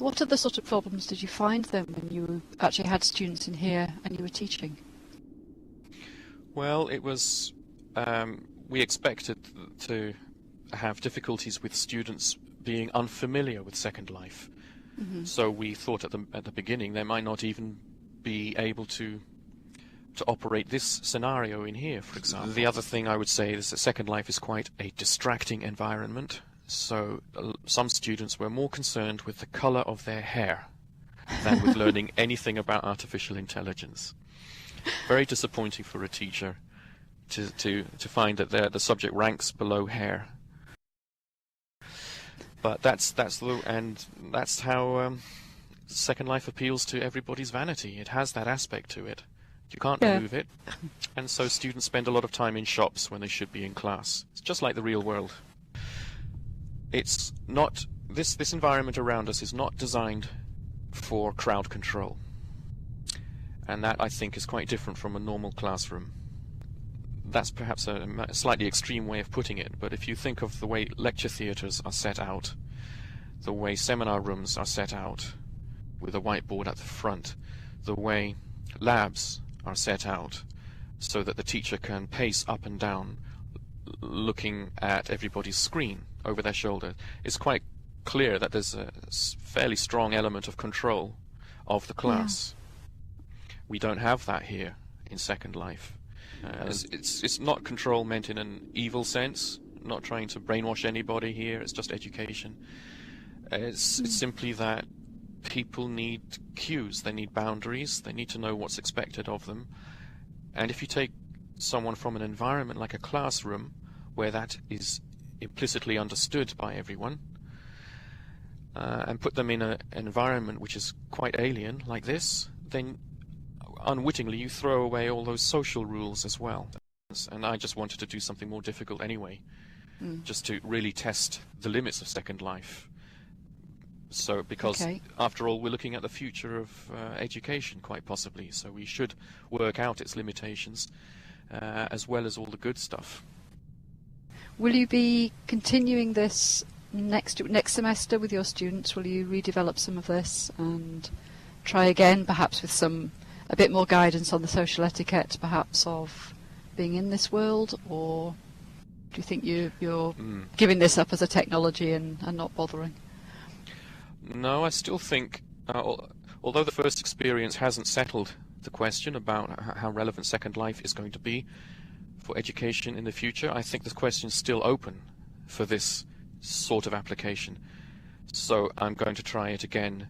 What other sort of problems did you find then when you actually had students in here and you were teaching? Well, it was, we expected to have difficulties with students being unfamiliar with Second Life. Mm-hmm. So we thought at the beginning they might not even be able to operate this scenario in here, for example. The other thing I would say is that Second Life is quite a distracting environment. So some students were more concerned with the color of their hair than with learning anything about artificial intelligence. Very disappointing for a teacher to find that the subject ranks below hair. But that's how Second Life appeals to everybody's vanity. It has that aspect to it. You can't remove it, and so students spend a lot of time in shops when they should be in class. It's just like the real world. It's not this environment around us is not designed for crowd control, and that I think is quite different from a normal classroom. That's perhaps a slightly extreme way of putting it, but if you think of the way lecture theatres are set out, the way seminar rooms are set out with a whiteboard at the front, the way labs are set out so that the teacher can pace up and down looking at everybody's screen over their shoulder, it's quite clear that there's a fairly strong element of control of the class. Yeah. We don't have that here in Second Life. It's not control meant in an evil sense, not trying to brainwash anybody here, it's just education. It's simply that people need cues, they need boundaries, they need to know what's expected of them. And if you take someone from an environment like a classroom, where that is implicitly understood by everyone, and put them in an environment which is quite alien, like this, then unwittingly you throw away all those social rules as well. And I just wanted to do something more difficult anyway, just to really test the limits of Second Life. So, because after all, we're looking at the future of education, quite possibly, so we should work out its limitations, as well as all the good stuff. Will you be continuing this next semester with your students? Will you redevelop some of this and try again, perhaps with a bit more guidance on the social etiquette, perhaps, of being in this world? Or do you think you're giving this up as a technology and not bothering? No, I still think, although the first experience hasn't settled the question about how relevant Second Life is going to be for education in the future, I think the question's still open for this sort of application. So I'm going to try it again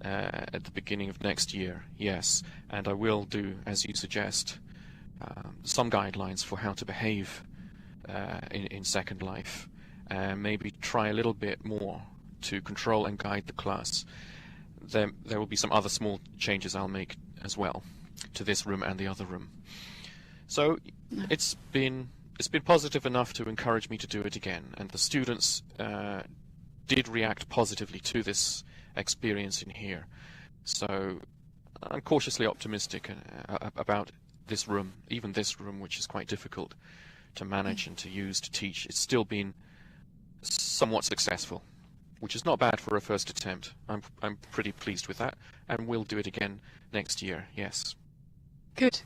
at the beginning of next year, yes, and I will do, as you suggest, some guidelines for how to behave in Second Life, and maybe try a little bit more to control and guide the class. There will be some other small changes I'll make as well to this room and the other room. So it's been positive enough to encourage me to do it again, and the students did react positively to this experience in here. So I'm cautiously optimistic about this room, even this room, which is quite difficult to manage and to use to teach. It's still been somewhat successful, which is not bad for a first attempt. I'm pretty pleased with that, and we'll do it again next year, yes. Good.